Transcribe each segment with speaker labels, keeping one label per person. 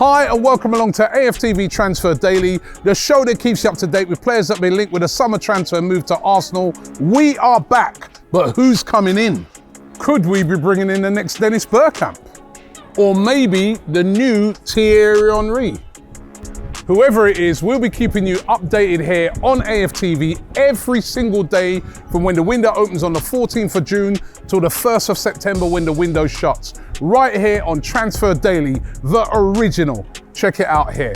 Speaker 1: Hi and welcome along to AFTV Transfer Daily, the show that keeps you up to date with players that have been linked with a summer transfer move to Arsenal. We are back, but who's coming in? Could we be bringing in the next Dennis Bergkamp? Or maybe the new Thierry Henry? Whoever it is, we'll be keeping you updated here on AFTV every single day from when the window opens on the 14th of June till the 1st of September when the window shuts. Right here on Transfer Daily, the original. Check it out here.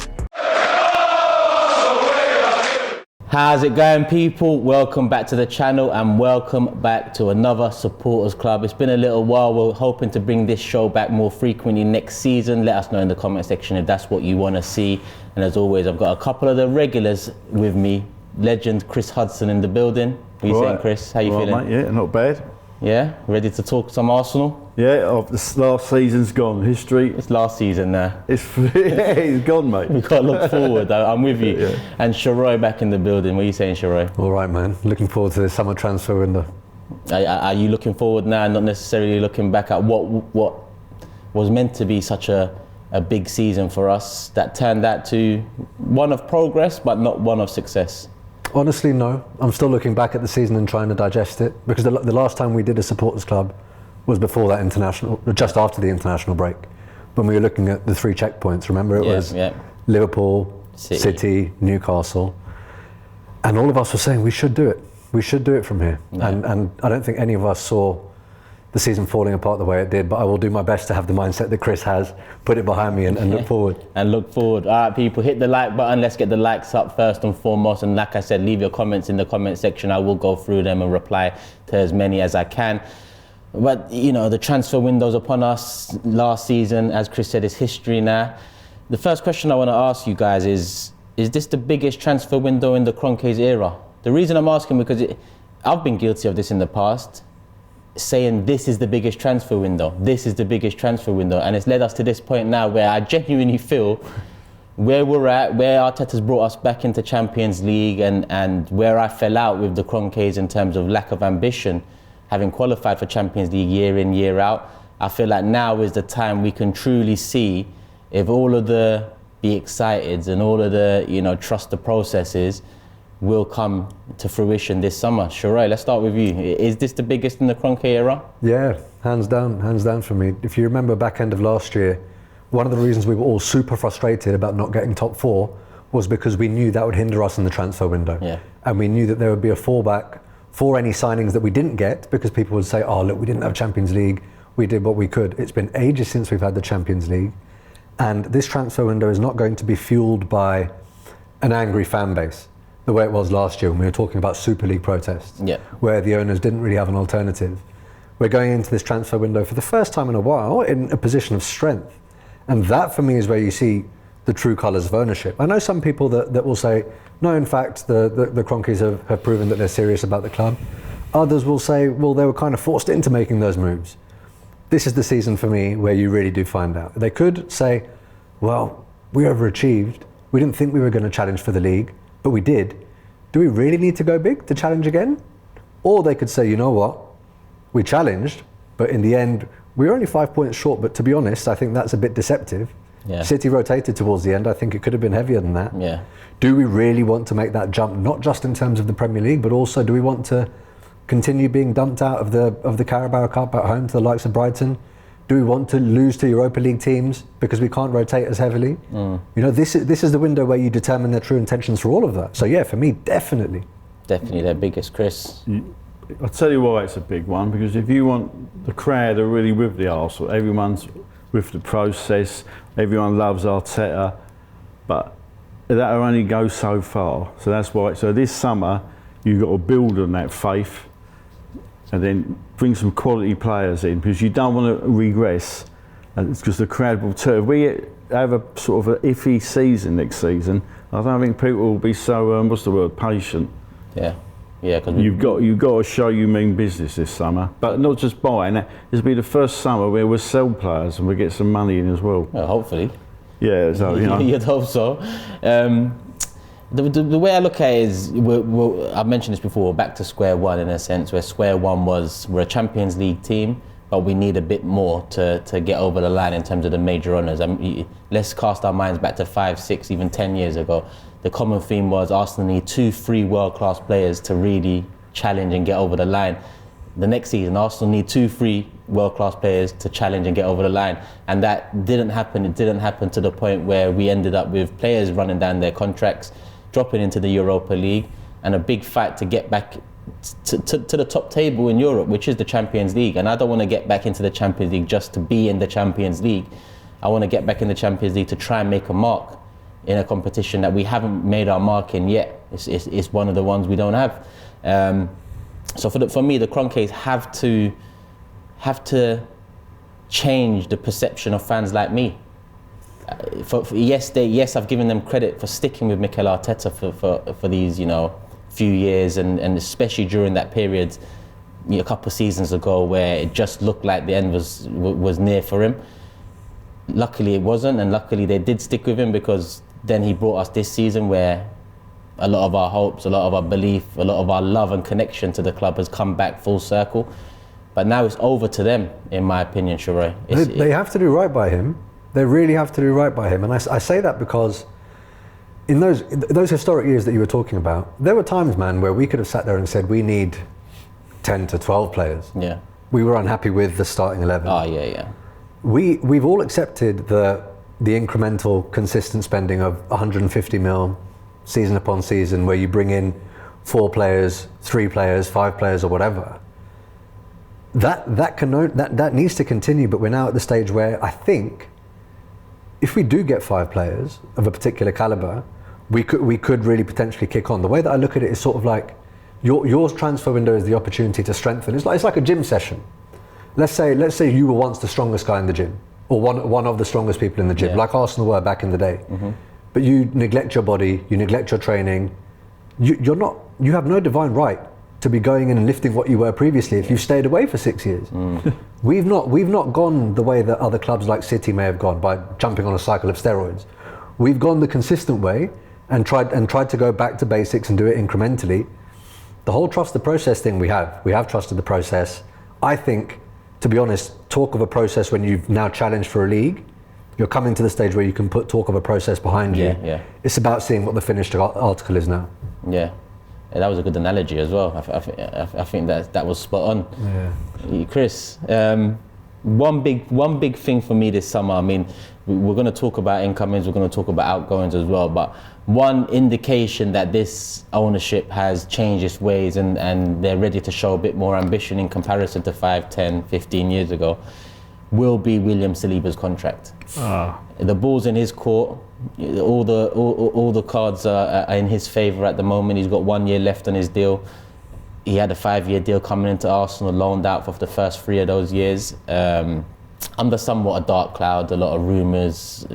Speaker 2: How's it going, people? Welcome back to the channel and welcome back to another supporters club. It's been a little while. We're hoping to bring this show back more frequently next season. Let us know in the comment section if that's what you want to see. And as always, I've got a couple of the regulars with me. Legend Chris Hudson in the building. What are you saying, Chris? How you feeling?
Speaker 3: Mate, yeah, not bad.
Speaker 2: Yeah, ready to talk some Arsenal?
Speaker 3: Yeah, this last season's gone. History.
Speaker 2: It's last season now.
Speaker 3: It's gone, mate.
Speaker 2: We've got to look forward. I'm with you.
Speaker 3: Yeah.
Speaker 2: And Sheroy back in the building. What are you saying, Sheroy?
Speaker 4: All right, man. Looking forward to the summer transfer window.
Speaker 2: Are you looking forward now, not necessarily looking back at what was meant to be such a big season for us that turned out to one of progress, but not one of success?
Speaker 4: Honestly, no. I'm still looking back at the season and trying to digest it, because the last time we did a supporters club was before that international, just after the international break, when we were looking at the 3 checkpoints. Remember, it was Liverpool, City, Newcastle, and all of us were saying we should do it. We should do it from here. Yeah. And I don't think any of us saw the season falling apart the way it did, but I will do my best to have the mindset that Chris has, put it behind me and look forward.
Speaker 2: And look forward. All right, people, hit the like button. Let's get the likes up first and foremost. And like I said, leave your comments in the comment section. I will go through them and reply to as many as I can. But, you know, the transfer window's upon us. Last season, as Chris said, is history now. The first question I want to ask you guys is this the biggest transfer window in the Kroenke's era? The reason I'm asking, because I've been guilty of this in the past, saying this is the biggest transfer window, this is the biggest transfer window, and it's led us to this point now where I genuinely feel where we're at, where Arteta's brought us back into Champions League and where I fell out with the Kroenkes in terms of lack of ambition, having qualified for Champions League year in, year out. I feel like now is the time we can truly see if all of the be excited and all of the, you know, trust the processes will come to fruition this summer. Sheroy, let's start with you. Is this the biggest in the Kroenke era?
Speaker 4: Yeah, hands down for me. If you remember back end of last year, one of the reasons we were all super frustrated about not getting top 4 was because we knew that would hinder us in the transfer window. Yeah. And we knew that there would be a fallback for any signings that we didn't get, because people would say, oh look, we didn't have Champions League, we did what we could. It's been ages since we've had the Champions League, and this transfer window is not going to be fueled by an angry fan base the way it was last year when we were talking about Super League protests, where the owners didn't really have an alternative. We're going into this transfer window for the first time in a while in a position of strength. And that for me is where you see the true colours of ownership. I know some people that will say, no, in fact, the Kroenkes have proven that they're serious about the club. Others will say, well, they were kind of forced into making those moves. This is the season for me where you really do find out. They could say, well, we overachieved. We didn't think we were going to challenge for the league, but we did. Do we really need to go big to challenge again? Or they could say, you know what, we challenged, but in the end, we were only 5 points short. But to be honest, I think that's a bit deceptive. Yeah. City rotated towards the end. I think it could have been heavier than that. Yeah. Do we really want to make that jump, not just in terms of the Premier League, but also do we want to continue being dumped out of the Carabao Cup at home to the likes of Brighton? Do we want to lose to Europa League teams because we can't rotate as heavily? You know, this is the window where you determine their true intentions for all of that. So yeah, for me, definitely.
Speaker 2: Definitely their biggest, Chris.
Speaker 3: I'll tell you why it's a big one, because if you want the crowd are really with the Arsenal, everyone's with the process, everyone loves Arteta, but that'll only go so far. So that's why, so this summer, you've got to build on that faith and then bring some quality players in, because you don't want to regress, because the crowd will turn. If we have a sort of an iffy season next season, I don't think people will be so, what's the word, patient.
Speaker 2: Yeah. Yeah, because
Speaker 3: you've got to show you mean business this summer, but not just buying. This will be the first summer where we'll sell players and we'll get some money in as well.
Speaker 2: Well, hopefully.
Speaker 3: Yeah, so you know.
Speaker 2: You'd hope so. The way I look at it is, I've mentioned this before, we're back to square one in a sense, where square one was we're a Champions League team, but we need a bit more to get over the line in terms of the major honours. Let's cast our minds back to 5, 6, even 10 years ago. The common theme was Arsenal need 2, 3 world-class players to really challenge and get over the line. The next season, Arsenal need 2, 3 world-class players to challenge and get over the line. And that didn't happen. It didn't happen to the point where we ended up with players running down their contracts, dropping into the Europa League, and a big fight to get back to the top table in Europe, which is the Champions League. And I don't want to get back into the Champions League just to be in the Champions League. I want to get back in the Champions League to try and make a mark in a competition that we haven't made our mark in yet. It's one of the ones we don't have. So for me, the Kroenkes have to change the perception of fans like me. Yes, I've given them credit for sticking with Mikel Arteta for these, few years, and especially during that period, a couple of seasons ago, where it just looked like the end was near for him. Luckily, it wasn't, and luckily they did stick with him, because then he brought us this season where a lot of our hopes, a lot of our belief, a lot of our love and connection to the club has come back full circle. But now it's over to them, in my opinion, Sheroy.
Speaker 4: They have to do right by him. They really have to do right by him. And I say that because in those historic years that you were talking about, there were times, man, where we could have sat there and said, we need 10 to 12 players.
Speaker 2: Yeah.
Speaker 4: We were unhappy with the starting 11.
Speaker 2: Oh, yeah.
Speaker 4: We've all accepted the incremental, consistent spending of 150 mil season upon season, where you bring in 4 players, 3 players, 5 players, or whatever. That needs to continue, but we're now at the stage where I think if we do get 5 players of a particular caliber, we could really potentially kick on. The way that I look at it is sort of like your transfer window is the opportunity to strengthen. It's like a gym session. Let's say you were once the strongest guy in the gym, or one of the strongest people in the gym, like Arsenal were back in the day. Mm-hmm. But you neglect your body, you neglect your training. You have no divine right to be going in and lifting what you were previously if you stayed away for 6 years. We've not gone the way that other clubs like City may have gone, by jumping on a cycle of steroids. We've gone the consistent way and tried to go back to basics and do it incrementally. The whole trust the process thing we have trusted the process. I think, to be honest, talk of a process when you've now challenged for a league, you're coming to the stage where you can put talk of a process behind you.
Speaker 2: Yeah.
Speaker 4: It's about seeing what the finished article is now.
Speaker 2: Yeah, that was a good analogy as well. I think that was spot on. Yeah. Chris, one big thing for me this summer. I mean, we're going to talk about incomings, we're going to talk about outgoings as well. But one indication that this ownership has changed its ways and they're ready to show a bit more ambition in comparison to 5, 10, 15 years ago will be William Saliba's contract. The ball's in his court. All the cards are in his favour at the moment. He's got 1 year left on his deal. He had a 5-year deal coming into Arsenal, loaned out for the first 3 of those years. Under somewhat a dark cloud, a lot of rumours,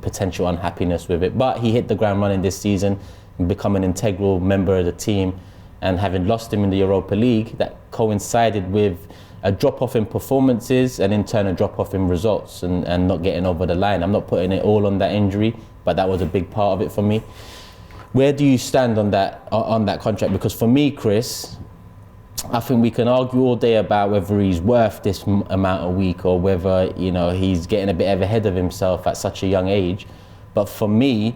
Speaker 2: potential unhappiness with it. But he hit the ground running this season, become an integral member of the team, and having lost him in the Europa League, that coincided with a drop-off in performances and in turn a drop-off in results and not getting over the line. I'm not putting it all on that injury, but that was a big part of it for me. Where do you stand on that contract? Because for me, Chris, I think we can argue all day about whether he's worth this amount a week or whether he's getting a bit ahead of himself at such a young age. But for me,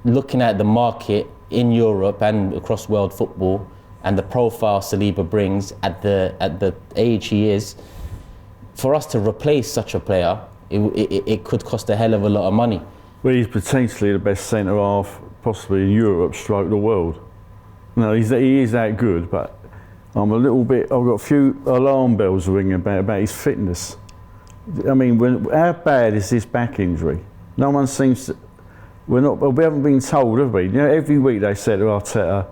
Speaker 2: looking at the market in Europe and across world football, and the profile Saliba brings at the age he is, for us to replace such a player, it could cost a hell of a lot of money.
Speaker 3: Well, he's potentially the best centre half possibly in Europe, stroke the world. No, he is that good, but I've got a few alarm bells ringing about his fitness. I mean, how bad is this back injury? No one seems to. We haven't been told, have we? Every week they said to Arteta,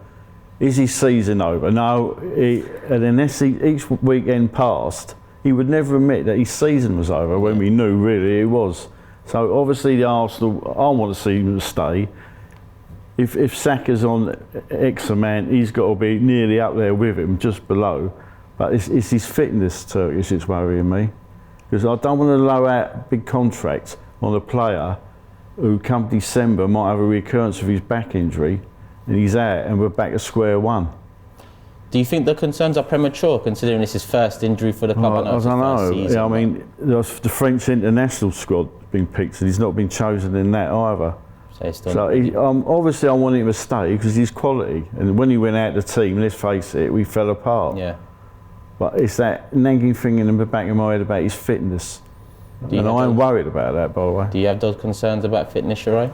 Speaker 3: is his season over? No, and unless each weekend passed, he would never admit that his season was over when we knew really it was. So obviously the Arsenal, I want to see him stay. If Saka's on X amount, he's got to be nearly up there with him, just below. But it's his fitness, Turkish, that's worrying me. Because I don't want to low out big contracts on a player who come December might have a recurrence of his back injury, and he's out and we're back to square one.
Speaker 2: Do you think the concerns are premature, considering this is first injury for the club?
Speaker 3: I don't know.
Speaker 2: Season,
Speaker 3: yeah, I mean, the French international squad being picked, and he's not been chosen in that either. Obviously, I want him to stay because he's quality. And when he went out the team, let's face it, we fell apart.
Speaker 2: Yeah.
Speaker 3: But it's that nagging thing in the back of my head about his fitness. And I'm worried about that, by the way.
Speaker 2: Do you have those concerns about fitness, Sheroy?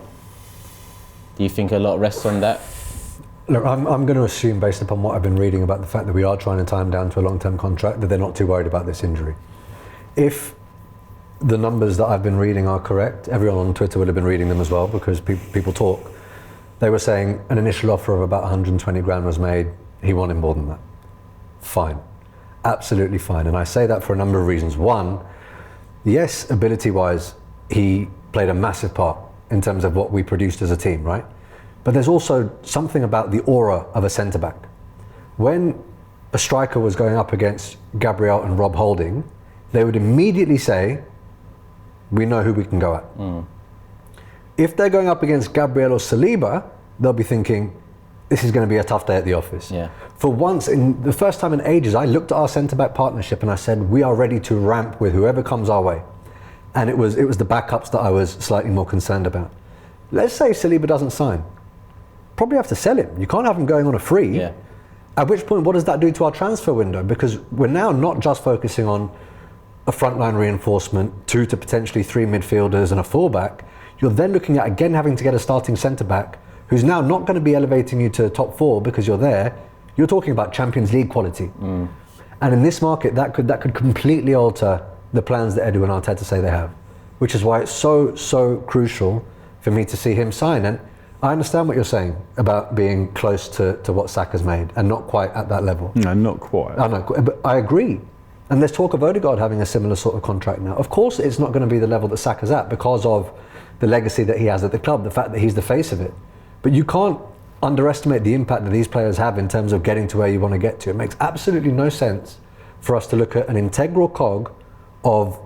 Speaker 2: Do you think a lot rests on that?
Speaker 4: Look, I'm going to assume, based upon what I've been reading about the fact that we are trying to tie him down to a long-term contract, that they're not too worried about this injury. If the numbers that I've been reading are correct, everyone on Twitter would have been reading them as well, because people talk. They were saying an initial offer of about 120 grand was made. He wanted more than that. Fine. Absolutely fine. And I say that for a number of reasons. One, yes, ability-wise, he played a massive part in terms of what we produced as a team, right? But there's also something about the aura of a centre-back. When a striker was going up against Gabriel and Rob Holding, they would immediately say, we know who we can go at. If they're going up against Gabriel or Saliba, they'll be thinking, this is going to be a tough day at the office.
Speaker 2: Yeah.
Speaker 4: For once, in the first time in ages, I looked at our centre-back partnership and I said, we are ready to ramp with whoever comes our way. And it was the backups that I was slightly more concerned about. Let's say Saliba doesn't sign. Probably have to sell him. You can't have him going on a free.
Speaker 2: Yeah.
Speaker 4: At which point, what does that do to our transfer window? Because we're now not just focusing on a frontline reinforcement, 2 to potentially 3 midfielders and a fullback. You're then looking at, again, having to get a starting centre-back who's now not going to be elevating you to top 4 because you're there. You're talking about Champions League quality. And in this market, that could completely alter the plans that Edu and Arteta say they have, which is why it's so crucial for me to see him sign. And I understand what you're saying about being close to what Saka's made and not quite at that level.
Speaker 3: No, not quite.
Speaker 4: I know, but I agree. And there's talk of Odegaard having a similar sort of contract now. Of course, it's not going to be the level that Saka's at because of the legacy that he has at the club, the fact that he's the face of it. But you can't underestimate the impact that these players have in terms of getting to where you want to get to. It makes absolutely no sense for us to look at an integral cog of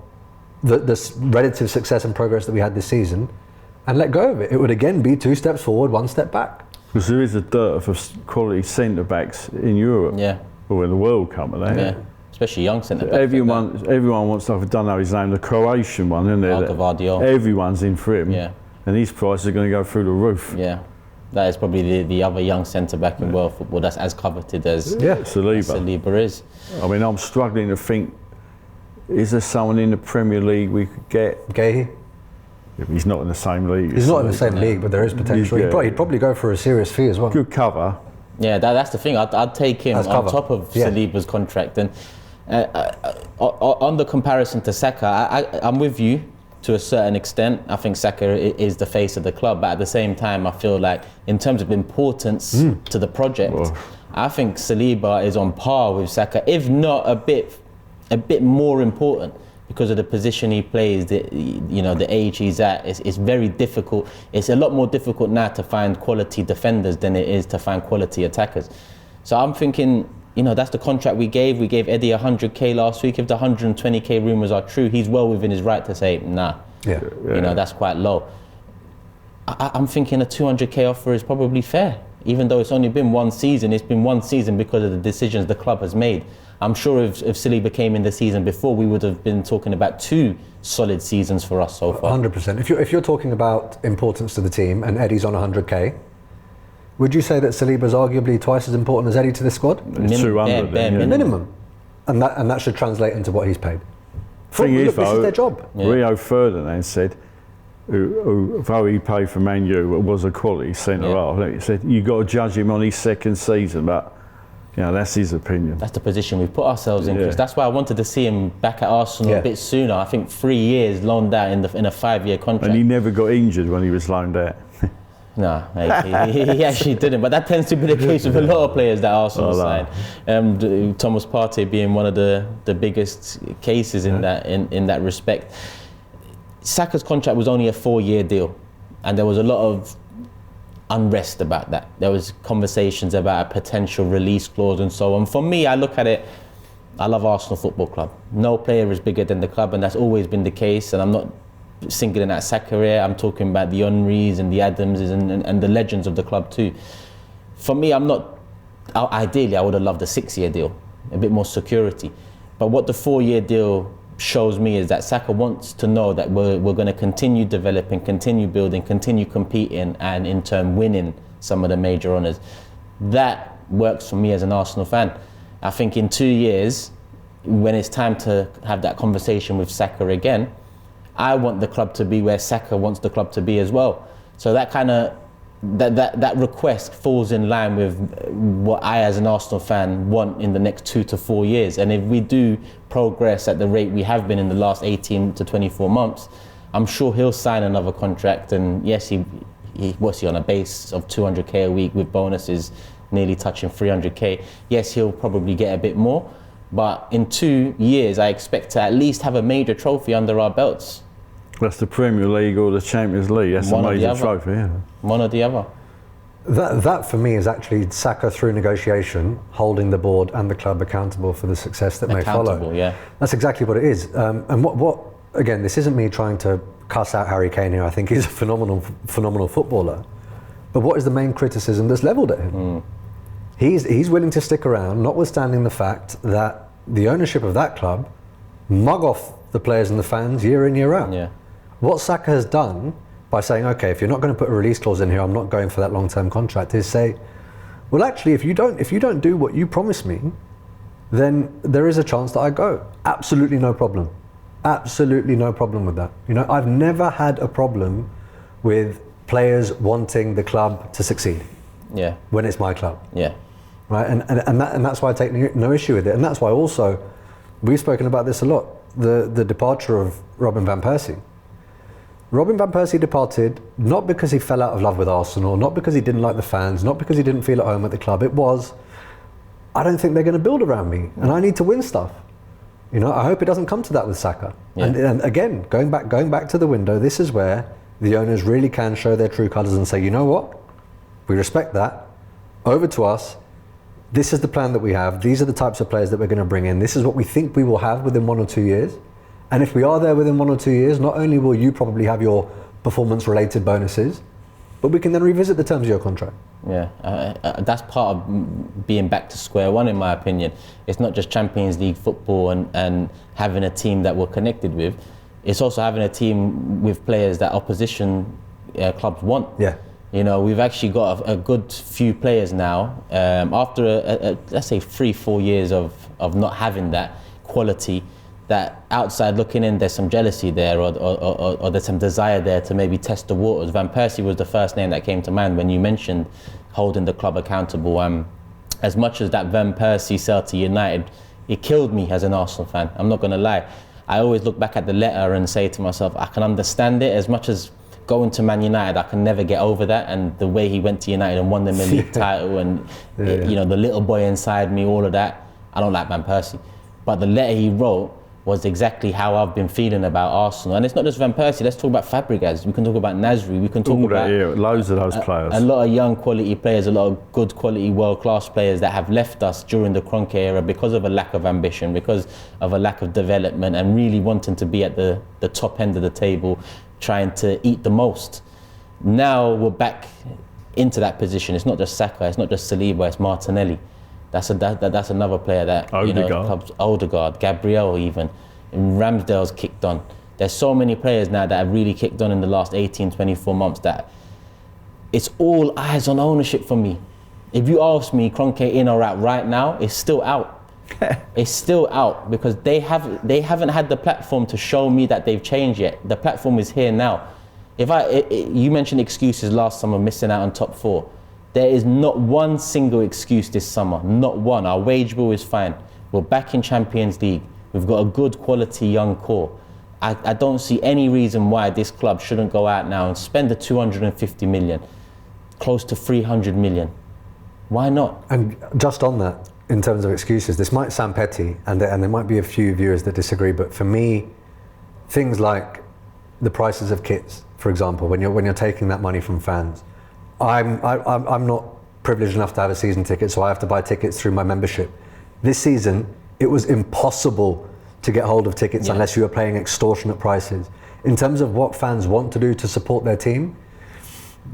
Speaker 4: the relative success and progress that we had this season and let go of it. It would again be 2 steps forward, 1 step back.
Speaker 3: Because there is a dearth of quality centre-backs in Europe.
Speaker 2: Yeah.
Speaker 3: Or in the World Cup, are they?
Speaker 2: Yeah. Especially young centre-backs.
Speaker 3: Everyone wants to, I don't know his name, the Croatian one, isn't there? Everyone's in for him.
Speaker 2: Yeah.
Speaker 3: And his price is going to go through the roof.
Speaker 2: Yeah. That is probably the other young centre-back in world football that's as coveted as Saliba is.
Speaker 3: I mean, I'm struggling to think, is there someone in the Premier League we could get?
Speaker 4: Gahey?
Speaker 3: He's not in the same league.
Speaker 4: He's not in the same league, but there is potential. He'd probably go for a serious fee as well.
Speaker 3: Good cover.
Speaker 2: Yeah, that's the thing. I'd take him on top of Saliba's contract. And on the comparison to Saka, I'm with you to a certain extent. I think Saka is the face of the club, but at the same time, I feel like in terms of importance to the project, I think Saliba is on par with Saka, if not a bit more important, because of the position he plays, the age he's at. It's very difficult. It's a lot more difficult now to find quality defenders than it is to find quality attackers. So I'm thinking, that's the contract we gave. We gave Eddie 100k last week. If the 120k rumours are true, he's well within his right to say, nah, that's quite low. I'm thinking a 200k offer is probably fair. Even though it's only been 1 season, it's been 1 season because of the decisions the club has made. I'm sure if Saliba came in the season before, we would have been talking about 2 solid seasons for us so far.
Speaker 4: 100%. If you're talking about importance to the team and Eddie's on 100k, would you say that Saliba's arguably twice as important as Eddie to the squad?
Speaker 3: 200,
Speaker 4: minimum. And that should translate into what he's paid. This is their job.
Speaker 3: Rio Ferdinand said, though he paid for Man U, was a quality centre-half. He said, you've got to judge him on his 2nd season, but that's his opinion.
Speaker 2: That's the position we've put ourselves in, Chris. That's why I wanted to see him back at Arsenal a bit sooner. I think 3 years loaned out in a 5-year contract.
Speaker 3: And he never got injured when he was loaned out.
Speaker 2: No, he actually didn't. But that tends to be the case with a lot of players that Arsenal signed. Thomas Partey being one of the biggest cases in that respect. Saka's contract was only a 4-year deal, and there was a lot of unrest about that. There was conversations about a potential release clause and so on. For me, I look at it, I love Arsenal Football Club. No player is bigger than the club, and that's always been the case. And I'm not singling out Saka here. I'm talking about the Henrys and the Adamses and the legends of the club too. For me, I'm not ideally, I would have loved a 6-year deal, a bit more security. But what the 4-year deal shows me is that Saka wants to know that we're going to continue developing, continue building, continue competing, and in turn winning some of the major honours. That works for me as an Arsenal fan. I think in 2 years, when it's time to have that conversation with Saka again, I want the club to be where Saka wants the club to be as well. So that kind of that request falls in line with what I as an Arsenal fan want in the next 2 to 4 years. And if we do progress at the rate we have been in the last 18 to 24 months, I'm sure he'll sign another contract. And yes, he was on a base of 200k a week with bonuses nearly touching 300k. Yes, he'll probably get a bit more, but in 2 years I expect to at least have a major trophy under our belts.
Speaker 3: That's the Premier League or the Champions League. That's a major trophy, yeah.
Speaker 2: One or the other.
Speaker 4: That for me is actually Saka through negotiation, holding the board and the club accountable for the success that may follow.
Speaker 2: Yeah.
Speaker 4: That's exactly what it is. And what again, this isn't me trying to cuss out Harry Kane here. I think he's a phenomenal footballer. But what is the main criticism that's levelled at him? He's willing to stick around, notwithstanding the fact that the ownership of that club mug off the players and the fans year in, year out.
Speaker 2: Yeah.
Speaker 4: What Saka has done by saying, okay, if you're not going to put a release clause in here, I'm not going for that long-term contract, is say, well, actually, if you don't do what you promised me, then there is a chance that I go. Absolutely no problem. Absolutely no problem with that. You know, I've never had a problem with players wanting the club to succeed.
Speaker 2: Yeah.
Speaker 4: When it's my club.
Speaker 2: Yeah.
Speaker 4: Right, and that's why I take no issue with it, and that's why also we've spoken about this a lot. The departure of Robin van Persie. Robin van Persie departed not because he fell out of love with Arsenal, not because he didn't like the fans, not because he didn't feel at home at the club. It was, I don't think they're going to build around me, and I need to win stuff. You know, I hope it doesn't come to that with Saka. Yeah. And again, going back to the window, this is where the owners really can show their true colours and say, you know what, we respect that. Over to us. This is the plan that we have. These are the types of players that we're going to bring in. This is what we think we will have within 1 or 2 years. And if we are there within 1 or 2 years, not only will you probably have your performance-related bonuses, but we can then revisit the terms of your contract.
Speaker 2: Yeah, that's part of being back to square one, in my opinion. It's not just Champions League football and having a team that we're connected with. It's also having a team with players that opposition clubs want.
Speaker 4: Yeah.
Speaker 2: You know, we've actually got a good few players now. After, let's say, 3-4 years of not having that quality, that outside looking in, there's some jealousy there or there's some desire there to maybe test the waters. Van Persie was the first name that came to mind when you mentioned holding the club accountable. As much as that Van Persie sell to United, it killed me as an Arsenal fan. I'm not going to lie. I always look back at the letter and say to myself, I can understand it. As much as going to Man United, I can never get over that. And the way he went to United and won the league title and you know, the little boy inside me, all of that, I don't like Van Persie. But the letter he wrote was exactly how I've been feeling about Arsenal. And it's not just Van Persie, let's talk about Fabregas, we can talk about Nasri, we can talk about
Speaker 3: loads of those players.
Speaker 2: A lot of young quality players, a lot of good quality world-class players that have left us during the Kroenke era because of a lack of ambition, because of a lack of development and really wanting to be at the top end of the table, trying to eat the most. Now we're back into that position. It's not just Saka, it's not just Saliba, it's Martinelli. That's another player that, you know, clubs, Odegaard, Gabriel even, and Ramsdale's kicked on. There's so many players now that have really kicked on in the last 18, 24 months that it's all eyes on ownership for me. If you ask me, Kroenke in or out right now, it's still out. It's still out because they haven't had the platform to show me that they've changed yet. The platform is here now. You mentioned excuses last summer, missing out on top 4. There is not one single excuse this summer, not one. Our wage bill is fine. We're back in Champions League. We've got a good quality young core. I don't see any reason why this club shouldn't go out now and spend the 250 million, close to 300 million. Why not?
Speaker 4: And just on that, in terms of excuses, this might sound petty, and there might be a few viewers that disagree, but for me, things like the prices of kits, for example, when you're taking that money from fans, I'm not privileged enough to have a season ticket, so I have to buy tickets through my membership. This season, it was impossible to get hold of tickets unless you were paying extortionate prices. In terms of what fans want to do to support their team,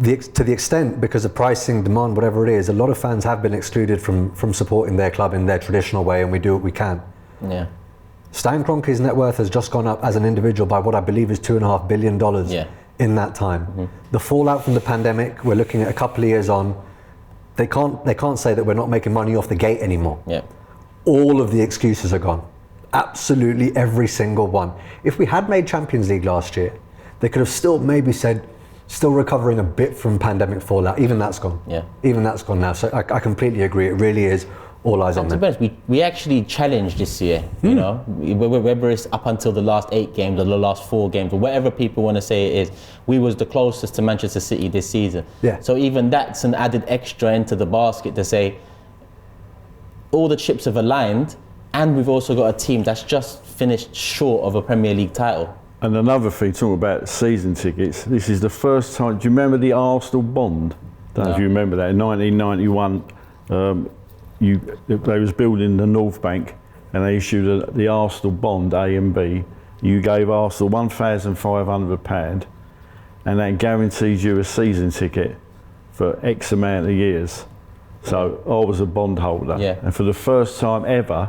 Speaker 4: to the extent, because of pricing, demand, whatever it is, a lot of fans have been excluded from supporting their club in their traditional way, and we do what we can.
Speaker 2: Yeah.
Speaker 4: Stan Kroenke's net worth has just gone up as an individual by what I believe is $2.5 billion in that time. The fallout from the pandemic, we're looking at a couple of years on, they can't say that we're not making money off the gate anymore.
Speaker 2: Yeah.
Speaker 4: All of the excuses are gone. Absolutely every single one. If we had made Champions League last year, they could have still maybe said, still recovering a bit from pandemic fallout. Even that's gone.
Speaker 2: Yeah.
Speaker 4: Even that's gone now. So I completely agree. It really is all eyes on them.
Speaker 2: We actually challenged this year, you know, whether it's up until the last 8 games or the last 4 games or whatever people want to say it is, we was the closest to Manchester City this season.
Speaker 4: Yeah.
Speaker 2: So even that's an added extra into the basket to say all the chips have aligned, and we've also got a team that's just finished short of a Premier League title.
Speaker 3: And another thing, talking about season tickets, this is the first time, do you remember the Arsenal bond? Don't know if you remember that, in 1991, they was building the North Bank and they issued the Arsenal bond, A and B. You gave Arsenal £1,500 and that guarantees you a season ticket for X amount of years. So I was a bond holder, and for the first time ever,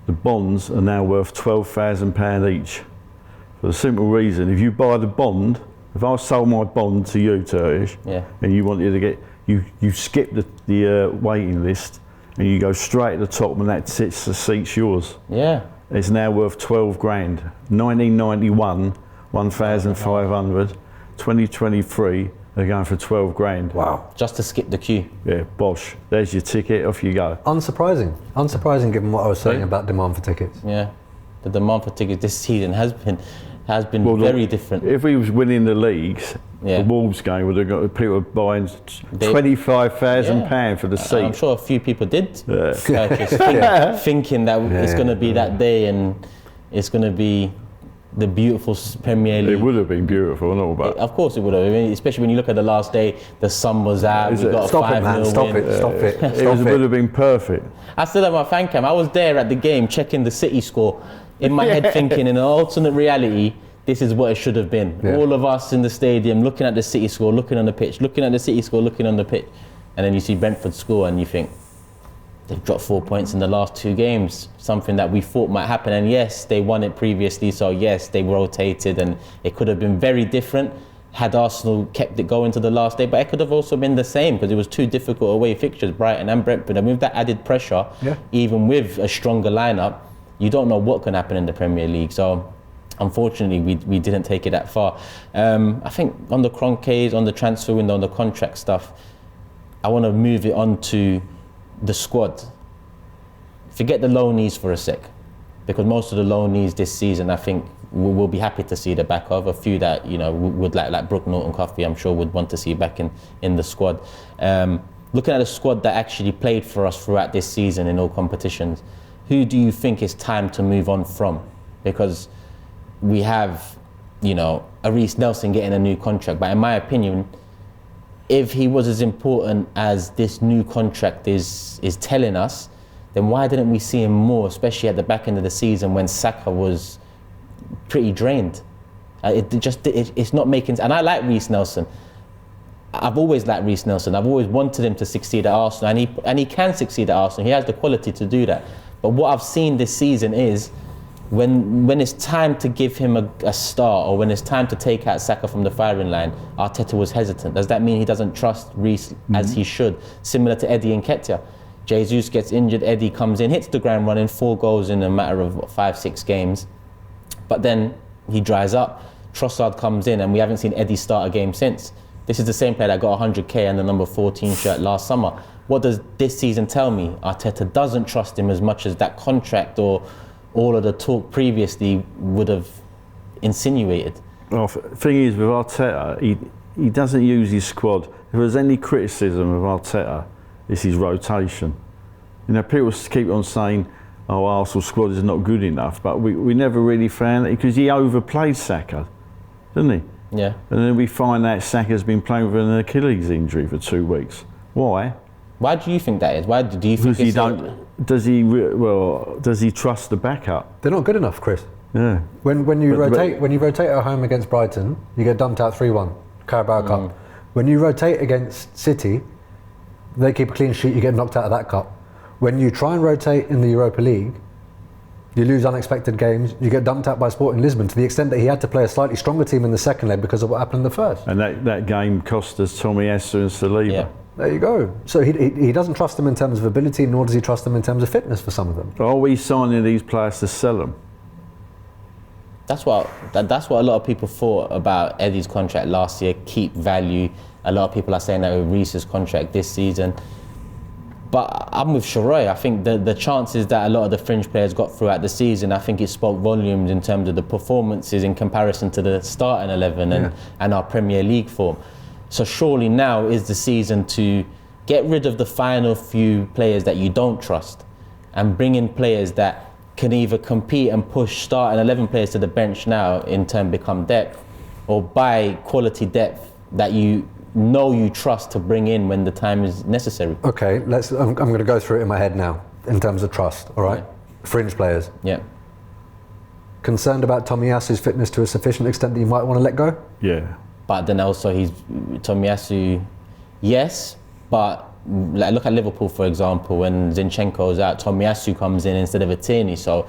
Speaker 3: the bonds are now worth £12,000 each. For the simple reason, if you buy the bond, if I sold my bond to you, Turkish, and you wanted to get, you skip the waiting list and you go straight at the top and that sits, the seat's yours.
Speaker 2: Yeah.
Speaker 3: It's now worth 12 grand. 1991, 1,500. 2023, they're going for 12 grand.
Speaker 4: Wow.
Speaker 2: Just to skip the queue.
Speaker 3: Yeah, bosh. There's your ticket, off you go.
Speaker 4: Unsurprising given what I was saying about demand for tickets.
Speaker 2: Yeah. The demand for tickets this season has been very different.
Speaker 3: If we was winning the leagues, the Wolves game would have got people buying £25,000 for the seat.
Speaker 2: I'm sure a few people did purchase, thinking that it's going to be that day and it's going to be the beautiful Premier League.
Speaker 3: It would have been beautiful and all, but
Speaker 2: of course it would have. I mean, especially when you look at the last day, the sun was out. We got a 5-0 win.
Speaker 3: It would have been perfect.
Speaker 2: I still have my fan cam. I was there at the game checking the City score. In my head thinking, in an alternate reality, this is what it should have been. All of us in the stadium looking at the City score, looking on the pitch, looking at the City score, looking on the pitch. And then you see Brentford score and you think, they've dropped 4 points in the last 2 games, something that we thought might happen. And yes, they won it previously, so yes, they rotated and it could have been very different had Arsenal kept it going to the last day, but it could have also been the same because it was 2 difficult away fixtures, Brighton and Brentford. And with that added pressure, even with a stronger lineup, you don't know what can happen in the Premier League. So unfortunately, we didn't take it that far. I think on the Kroenkes, on the transfer window, on the contract stuff, I want to move it on to the squad. Forget the loanees for a sec, because most of the loanees this season, I think we'll be happy to see the back of. A few that, you know, would like Brooke Norton-Cuffy, I'm sure would want to see back in the squad. Looking at a squad that actually played for us throughout this season in all competitions, who do you think is time to move on from? Because we have, you know, a Reece Nelson getting a new contract, but in my opinion, if he was as important as this new contract is telling us, then why didn't we see him more, especially at the back end of the season when Saka was pretty drained? It's not making, and I like Reece Nelson. I've always liked Reece Nelson. I've always wanted him to succeed at Arsenal, and he can succeed at Arsenal. He has the quality to do that. But what I've seen this season is when it's time to give him a start, or when it's time to take out Saka from the firing line, Arteta was hesitant. Does that mean he doesn't trust Reece as he should? Similar to Eddie Nketiah. Jesus gets injured, Eddie comes in, hits the ground running, 4 goals in a matter of 5-6 games. But then he dries up. Trossard comes in and we haven't seen Eddie start a game since. This is the same player that got 100k and the number 14 shirt last summer. What does this season tell me? Arteta doesn't trust him as much as that contract or all of the talk previously would have insinuated.
Speaker 3: Well, the thing is, with Arteta, he doesn't use his squad. If there's any criticism of Arteta, it's his rotation. You know, people keep on saying, oh, Arsenal squad is not good enough, but we never really found it because he overplayed Saka, didn't he?
Speaker 2: Yeah.
Speaker 3: And then we find out Saka's been playing with an Achilles injury for 2 weeks. Why?
Speaker 2: Why do you think that is? Why do you think
Speaker 3: does he trust the backup?
Speaker 4: They're not good enough, Chris.
Speaker 3: Yeah.
Speaker 4: When you rotate at home against Brighton, you get dumped out 3-1, Carabao Cup. When you rotate against City, they keep a clean sheet, you get knocked out of that cup. When you try and rotate in the Europa League, you lose unexpected games, you get dumped out by Sporting Lisbon, to the extent that he had to play a slightly stronger team in the second leg because of what happened in the first.
Speaker 3: And that game cost us Tomiyasu and Saliba.
Speaker 2: Yeah.
Speaker 4: There you go. So he doesn't trust them in terms of ability, nor does he trust them in terms of fitness for some of them.
Speaker 3: Are we signing these players to sell them?
Speaker 2: That's what a lot of people thought about Eddie's contract last year, keep value. A lot of people are saying that with Reese's contract this season. But I'm with Sheroy. I think the chances that a lot of the fringe players got throughout the season, I think it spoke volumes in terms of the performances in comparison to the starting 11 and our Premier League form. So surely now is the season to get rid of the final few players that you don't trust and bring in players that can either compete and push starting 11 players to the bench now, in turn become depth, or buy quality depth that you know you trust to bring in when the time is necessary.
Speaker 4: Okay, I'm going to go through it in my head now in terms of trust, all right? Yeah. Fringe players.
Speaker 2: Yeah.
Speaker 4: Concerned about Tomiyasu's fitness to a sufficient extent that you might want to let go?
Speaker 3: Yeah.
Speaker 2: But then also Tomiyasu, yes, but like, look at Liverpool, for example, when Zinchenko's out, Tomiyasu comes in instead of Tierney. So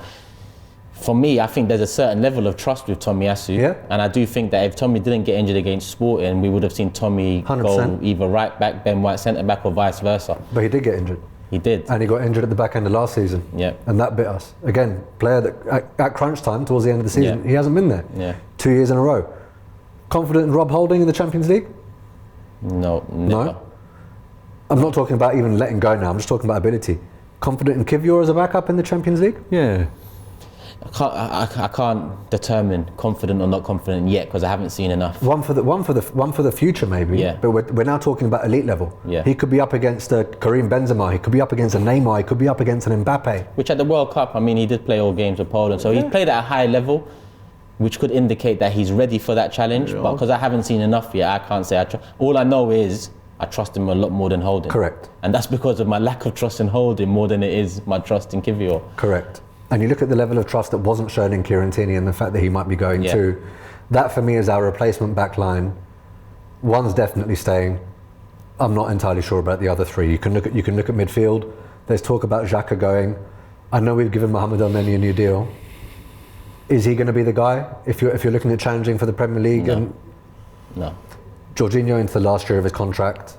Speaker 2: for me, I think there's a certain level of trust with Tomiyasu.
Speaker 4: Yeah.
Speaker 2: And I do think that if Tommy didn't get injured against Sporting, we would have seen Tommy
Speaker 4: 100%.
Speaker 2: go either right back, Ben White centre back, or vice versa.
Speaker 4: But he did get injured.
Speaker 2: He did.
Speaker 4: And he got injured at the back end of last season.
Speaker 2: Yeah.
Speaker 4: And that bit us. Again, player that at crunch time towards the end of the season, he hasn't been there.
Speaker 2: Yeah.
Speaker 4: 2 years in a row. Confident in Rob Holding in the Champions League?
Speaker 2: No, never.
Speaker 4: No? I'm not talking about even letting go now, I'm just talking about ability. Confident in Kivior as a backup in the Champions League?
Speaker 3: Yeah.
Speaker 2: I can't determine confident or not confident yet because I haven't seen enough.
Speaker 4: One for the future maybe.
Speaker 2: Yeah.
Speaker 4: But we're now talking about elite level.
Speaker 2: Yeah.
Speaker 4: He could be up against a Karim Benzema. He could be up against a Neymar. He could be up against an Mbappe.
Speaker 2: Which at the World Cup, I mean, he did play all games with Poland, so he's played at a high level, which could indicate that he's ready for that challenge.
Speaker 3: Yeah.
Speaker 2: But because I haven't seen enough yet, I can't say. All I know is I trust him a lot more than Holding.
Speaker 4: Correct.
Speaker 2: And that's because of my lack of trust in Holding more than it is my trust in Kivior.
Speaker 4: Correct. And you look at the level of trust that wasn't shown in Kieran Tierney and the fact that he might be going to. That for me is our replacement back line. One's definitely staying. I'm not entirely sure about the other three. You can look at midfield. There's talk about Saka going. I know we've given Mohamed El-Neni a new deal. Is he going to be the guy if you're looking at challenging for the Premier League?
Speaker 2: No. No.
Speaker 4: Jorginho into the last year of his contract.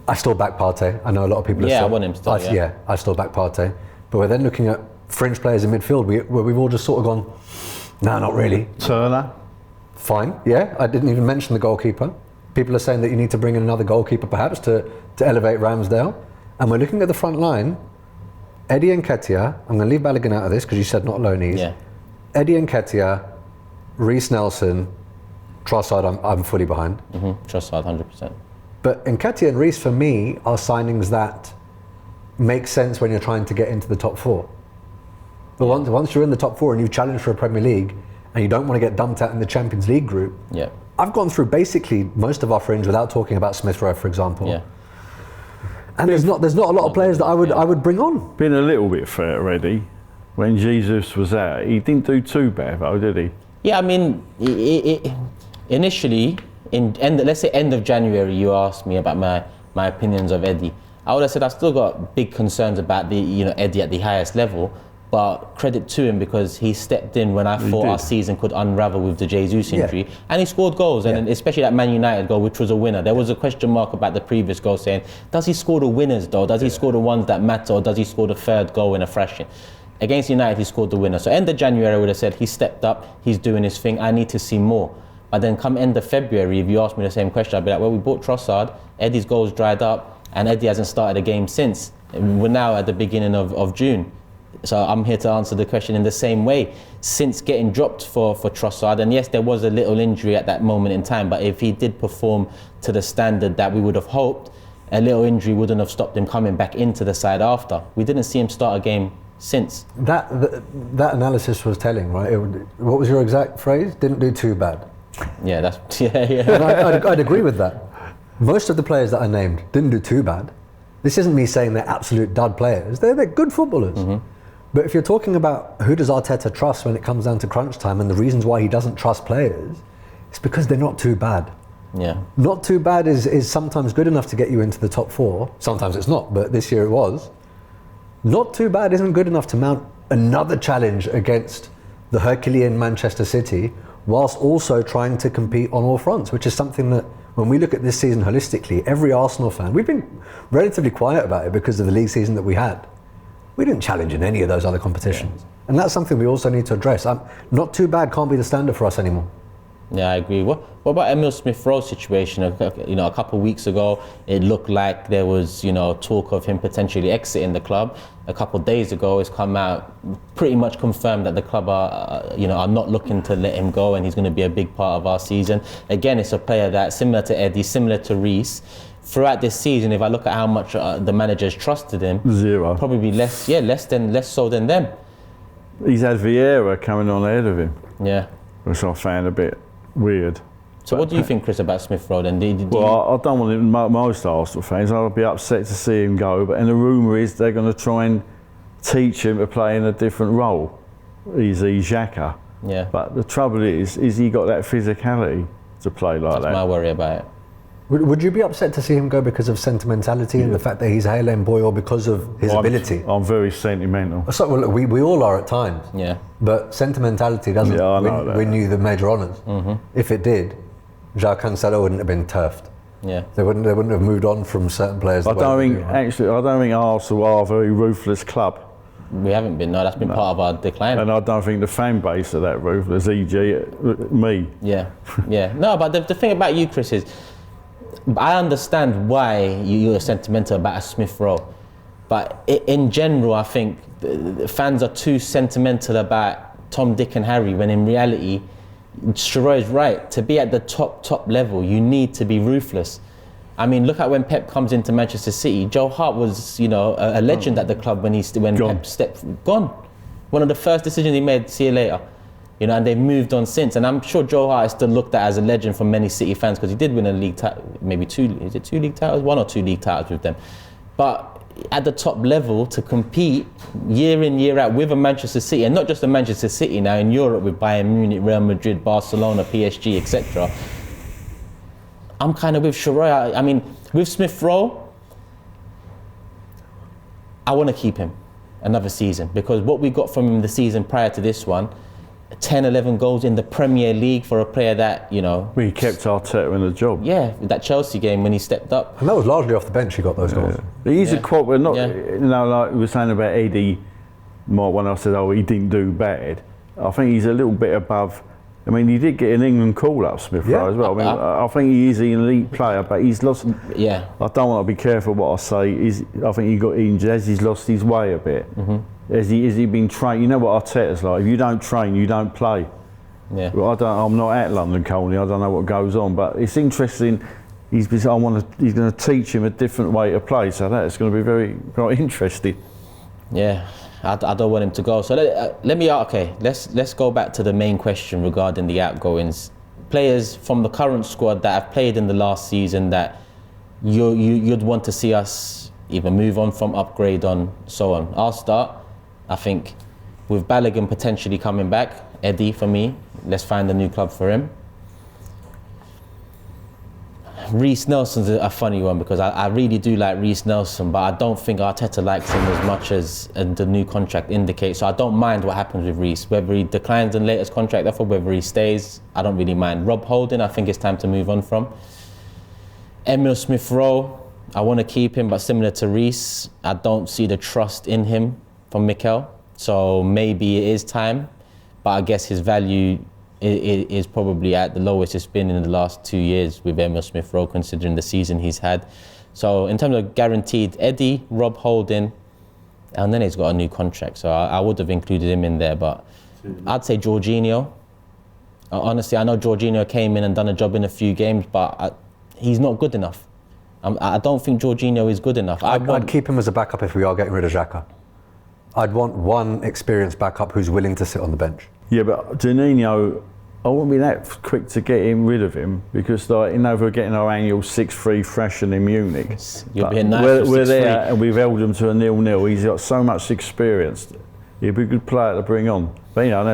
Speaker 4: I still back Partey. I know a lot of people are
Speaker 2: I want him still.
Speaker 4: I still back Partey. But we're then looking at fringe players in midfield where we've all just sort of gone, no, not really.
Speaker 3: Turner.
Speaker 4: Fine, yeah. I didn't even mention the goalkeeper. People are saying that you need to bring in another goalkeeper perhaps to elevate Ramsdale. And we're looking at the front line. Eddie Nketiah, I'm going to leave Balogun out of this because you said not loanees.
Speaker 2: Yeah.
Speaker 4: Eddie Nketiah, Reece Nelson, Trossard, I'm fully behind.
Speaker 2: Trossard, 100%.
Speaker 4: But Nketiah and Reece for me are signings that make sense when you're trying to get into the top four. But once you're in the top four and you've challenged for a Premier League and you don't want to get dumped out in the Champions League group, I've gone through basically most of our fringe without talking about Smith Rowe, for example.
Speaker 2: Yeah.
Speaker 4: And there's not a lot of players that I would bring on.
Speaker 3: Been a little bit fair already. When Jesus was out, he didn't do too bad though, did he?
Speaker 2: Yeah, I mean, initially, let's say end of January, you asked me about my opinions of Eddie. I would have said I've still got big concerns about Eddie at the highest level, but credit to him because he stepped in when I thought our season could unravel with the Jesus injury, and he scored goals, and especially that Man United goal, which was a winner. There was a question mark about the previous goal, saying, does he score the winners though? Does he score the ones that matter, or does he score the third goal in a thrashing? Against United, he scored the winner. So end of January, I would have said he stepped up, he's doing his thing. I need to see more. But then come end of February, if you ask me the same question, I'd be like, well, we bought Trossard, Eddie's goals dried up, and Eddie hasn't started a game since. We're now at the beginning of June. So I'm here to answer the question in the same way. Since getting dropped for Trossard, and yes, there was a little injury at that moment in time, but if he did perform to the standard that we would have hoped, a little injury wouldn't have stopped him coming back into the side after. We didn't see him start a game since.
Speaker 4: That analysis was telling, right? What was your exact phrase? Didn't do too bad.
Speaker 2: Yeah, that's yeah.
Speaker 4: And I'd agree with that. Most of the players that I named didn't do too bad. This isn't me saying they're absolute dud players. They're good footballers. But if you're talking about who does Arteta trust when it comes down to crunch time and the reasons why he doesn't trust players, it's because they're not too bad.
Speaker 2: Yeah.
Speaker 4: Not too bad is sometimes good enough to get you into the top 4. Sometimes it's not, but this year it was. Not too bad isn't good enough to mount another challenge against the Herculean Manchester City, whilst also trying to compete on all fronts, which is something that, when we look at this season holistically, every Arsenal fan, we've been relatively quiet about it because of the league season that we had. We didn't challenge in any of those other competitions. Yeah. And that's something we also need to address. Not too bad can't be the standard for us anymore.
Speaker 2: Yeah, I agree. What about Emile Smith-Rowe's situation? You know, a couple of weeks ago, it looked like there was, you know, talk of him potentially exiting the club. A couple of days ago, it's come out pretty much confirmed that the club are not looking to let him go, and he's going to be a big part of our season. Again, it's a player that, similar to Eddie, similar to Reece, throughout this season, if I look at how much the managers trusted him,
Speaker 3: 0.
Speaker 2: Probably less so than them.
Speaker 3: He's had Vieira coming on ahead of him.
Speaker 2: Yeah.
Speaker 3: Which I found a bit weird.
Speaker 2: So what do you think, Chris, about Smith-Rowe then?
Speaker 3: Well, I don't want him, most Arsenal fans, I'll be upset to see him go, but the rumour is they're going to try and teach him to play in a different role. He's Saka.
Speaker 2: Yeah.
Speaker 3: But the trouble is he got that physicality to play like that.
Speaker 2: That's my worry about it.
Speaker 4: Would you be upset to see him go because of sentimentality and the fact that he's a Highland boy, or because of his ability?
Speaker 3: I'm very sentimental.
Speaker 4: So, well, look, we all are at times.
Speaker 2: Yeah.
Speaker 4: But sentimentality doesn't win you the major honours. Mm-hmm. If it did, João Cancelo wouldn't have been turfed.
Speaker 2: Yeah.
Speaker 4: They wouldn't have moved on from certain players.
Speaker 3: I don't think Arsenal are a very ruthless club.
Speaker 2: We haven't been. No, that's been part of our decline.
Speaker 3: And I don't think the fan base are that ruthless. E.g., me.
Speaker 2: Yeah. Yeah. No, but the thing about you, Chris, is I understand why you're sentimental about a Smith-Rowe, but in general, I think the fans are too sentimental about Tom, Dick and Harry, when in reality, Sheroy is right. To be at the top level, you need to be ruthless. I mean, look at when Pep comes into Manchester City. Joe Hart was, you know, a legend at the club when Pep stepped gone. One of the first decisions he made, see you later. You know, and they've moved on since. And I'm sure Joe Hart is still looked at as a legend from many City fans, because he did win a league title, maybe 2 league titles? 1 or 2 league titles with them. But at the top level, to compete year in, year out with a Manchester City, and not just a Manchester City now, in Europe with Bayern Munich, Real Madrid, Barcelona, PSG, etc. I'm kind of with Sheroy. I mean, with Smith-Rowe, I want to keep him another season, because what we got from him the season prior to this one, 10, 11 goals in the Premier League for a player that, you know...
Speaker 3: We kept Arteta in the job.
Speaker 2: Yeah, that Chelsea game when he stepped up.
Speaker 4: And that was largely off the bench he got those goals.
Speaker 3: He's a quite... Well, not, you know, like we were saying about Eddie, when I said, he didn't do bad. I think he's a little bit above... I mean, he did get an England call-up, Smith-Rowe, as well. I mean, I think he is an elite player, but he's lost...
Speaker 2: Yeah.
Speaker 3: I don't want to be careful what I say. I think he got injured as he's lost his way a bit. Mm-hmm. Has he been trained? You know what Arteta's like. If you don't train, you don't play.
Speaker 2: Yeah.
Speaker 3: Well, I'm not at London Colney. I don't know what goes on, but it's interesting. He's going to teach him a different way to play. So that's going to be very interesting.
Speaker 2: Yeah, I don't want him to go. So let's go back to the main question regarding the outgoings. Players from the current squad that have played in the last season that you'd want to see us either move on from, upgrade on, so on. I'll start. I think with Balogun potentially coming back, Eddie for me, let's find a new club for him. Reece Nelson's a funny one, because I really do like Reece Nelson, but I don't think Arteta likes him as much as the new contract indicates. So I don't mind what happens with Reece. Whether he declines the latest contract offer, whether he stays, I don't really mind. Rob Holding, I think it's time to move on from. Emile Smith-Rowe, I want to keep him, but similar to Reece, I don't see the trust in him from Mikel. So maybe it is time, but I guess his value is probably at the lowest it's been in the last 2 years with Emile Smith-Rowe, considering the season he's had. So in terms of guaranteed, Eddie, Rob Holding, and then he's got a new contract. So I would have included him in there, but I'd say Jorginho. Honestly, I know Jorginho came in and done a job in a few games, but he's not good enough. I don't think Jorginho is good enough.
Speaker 4: I'd keep him as a backup if we are getting rid of Saka. I'd want one experienced backup who's willing to sit on the bench.
Speaker 3: Yeah, but Jorginho, I wouldn't be that quick to get rid of him, because, like, you know, we're getting our annual 6-3 thrashing in Munich.
Speaker 2: You'll be a nice
Speaker 3: we're there and we've held him to a 0-0. He's got so much experience. He'd be a good player to bring on. But, you know,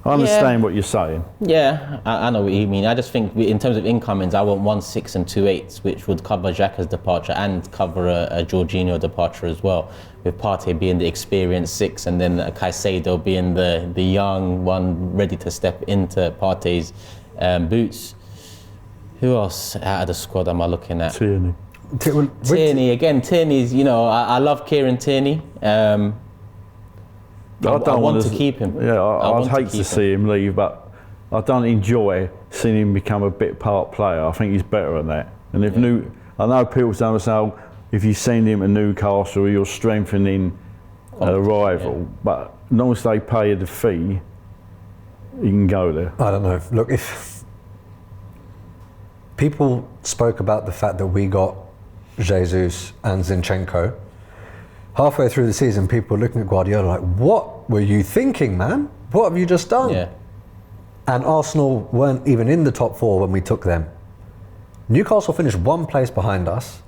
Speaker 3: I understand what you're saying.
Speaker 2: Yeah, I know what you mean. I just think in terms of incomings, I want 1 6 and 2 8s, which would cover Xhaka's departure and cover a Jorginho departure as well, with Partey being the experienced 6 and then Caicedo being the young one ready to step into Partey's boots. Who else out of the squad am I looking at?
Speaker 3: Tierney.
Speaker 2: Tierney, again, Tierney's, you know, I love Kieran Tierney. I want to keep him.
Speaker 3: Yeah, I'd hate to see him leave, but I don't enjoy seeing him become a bit part player. I think he's better than that. And if I know people don't say, oh, if you send him to Newcastle, you're strengthening a rival. But as long as they pay the fee, he can go there.
Speaker 4: I don't know. Look, if people spoke about the fact that we got Jesus and Zinchenko, halfway through the season, people were looking at Guardiola like, what were you thinking, man? What have you just done?
Speaker 2: Yeah.
Speaker 4: And Arsenal weren't even in the top 4 when we took them. Newcastle finished 1 place behind us.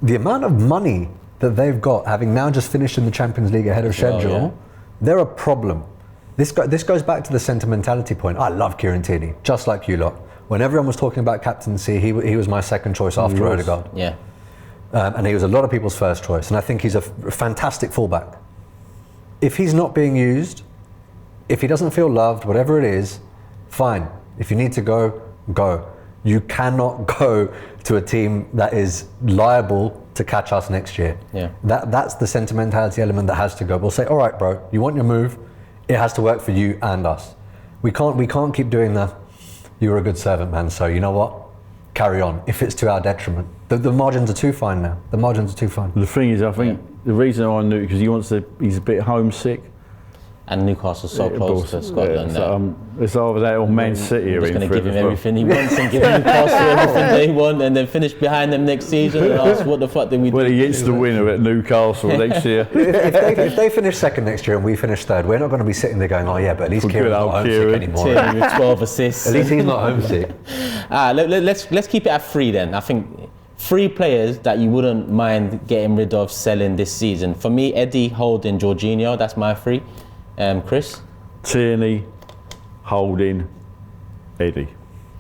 Speaker 4: The amount of money that they've got, having now just finished in the Champions League ahead of schedule, they're a problem. This goes back to the sentimentality point. I love Kieran Tierney, just like you lot. When everyone was talking about captaincy, he was my second choice after Odegaard.
Speaker 2: Yeah.
Speaker 4: And he was a lot of people's first choice. And I think he's a fantastic fullback. If he's not being used, if he doesn't feel loved, whatever it is, fine. If you need to go, go. You cannot go to a team that is liable to catch us next year.
Speaker 2: Yeah.
Speaker 4: That's the sentimentality element that has to go. We'll say, all right, bro, you want your move, it has to work for you and us. We can't keep doing the, you were a good servant, man, so you know what? Carry on, if it's to our detriment. The margins are too fine now. The margins are too fine.
Speaker 3: The thing is, I think the reason I knew, because he's a bit homesick.
Speaker 2: And Newcastle's so close to Scotland.
Speaker 3: So, it's either that or Man City.
Speaker 2: I'm just going to give him everything he wants and give Newcastle everything they want and then finish behind them next season and ask what the fuck did we do?
Speaker 3: Well, he gets the winner at Newcastle next year.
Speaker 4: If they finish second next year and we finish third, we're not going to be sitting there going, oh yeah, but at least Kieran's not homesick anymore.
Speaker 2: Tierney with 12 assists.
Speaker 4: At least he's not homesick.
Speaker 2: Let's keep it at 3 then. I think 3 players that you wouldn't mind getting rid of, selling this season. For me, Eddie, Holding, Jorginho, that's my 3. Chris?
Speaker 3: Tierney, Holding, Eddie.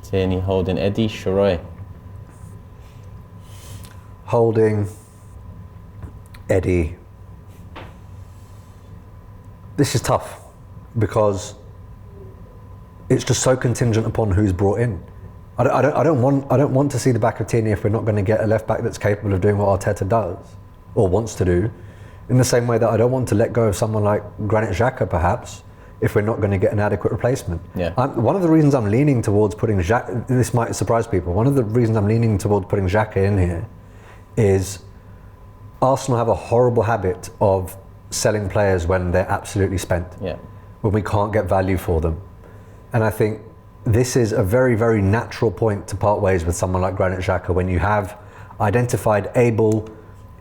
Speaker 2: Tierney, Holding, Eddie. Sheroy?
Speaker 4: Holding, Eddie. This is tough because it's just so contingent upon who's brought in. I don't want to see the back of Tierney if we're not going to get a left back that's capable of doing what Arteta does or wants to do. In the same way that I don't want to let go of someone like Granit Xhaka, perhaps, if we're not going to get an adequate replacement.
Speaker 2: Yeah.
Speaker 4: One of the reasons I'm leaning towards putting Xhaka, this might surprise people, one of the reasons I'm leaning towards putting Xhaka in here is Arsenal have a horrible habit of selling players when they're absolutely spent, when we can't get value for them. And I think this is a very, very natural point to part ways with someone like Granit Xhaka when you have identified able,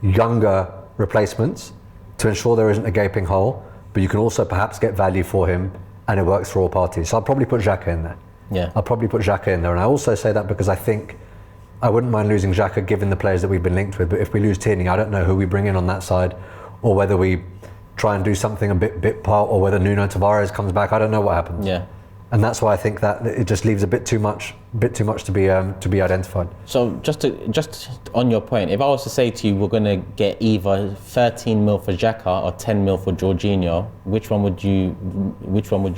Speaker 4: younger replacements to ensure there isn't a gaping hole, but you can also perhaps get value for him and it works for all parties. So I'll probably put Xhaka in there.
Speaker 2: Yeah.
Speaker 4: I'll probably put Xhaka in there. And I also say that because I think I wouldn't mind losing Xhaka given the players that we've been linked with, but if we lose Tierney, I don't know who we bring in on that side or whether we try and do something a bit part or whether Nuno Tavares comes back. I don't know what happens.
Speaker 2: Yeah.
Speaker 4: And that's why I think that it just leaves a bit too much to be identified.
Speaker 2: So just on your point, if I was to say to you, we're going to get either 13 mil for Xhaka or 10 mil for Jorginho, which one would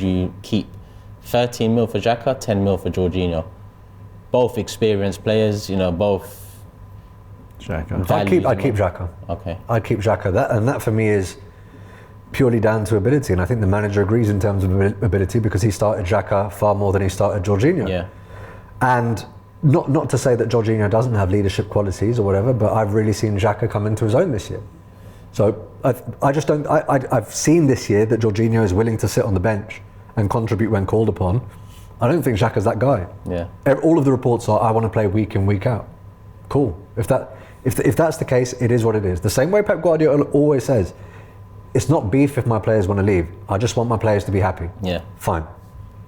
Speaker 2: you keep? 13 mil for Xhaka, 10 mil for Jorginho. Both experienced players, you know, both.
Speaker 3: Xhaka.
Speaker 4: I'd keep Xhaka.
Speaker 2: Okay.
Speaker 4: I'd keep Xhaka. That for me is purely down to ability, and I think the manager agrees in terms of ability because he started Xhaka far more than he started Jorginho.
Speaker 2: Yeah.
Speaker 4: And not to say that Jorginho doesn't have leadership qualities or whatever, but I've really seen Xhaka come into his own this year. So I've seen this year that Jorginho is willing to sit on the bench and contribute when called upon. I don't think Xhaka's that guy.
Speaker 2: Yeah.
Speaker 4: All of the reports are, I want to play week in, week out. Cool. If that's the case, it is what it is. The same way Pep Guardiola always says, it's not beef if my players want to leave. I just want my players to be happy. Yeah. Fine.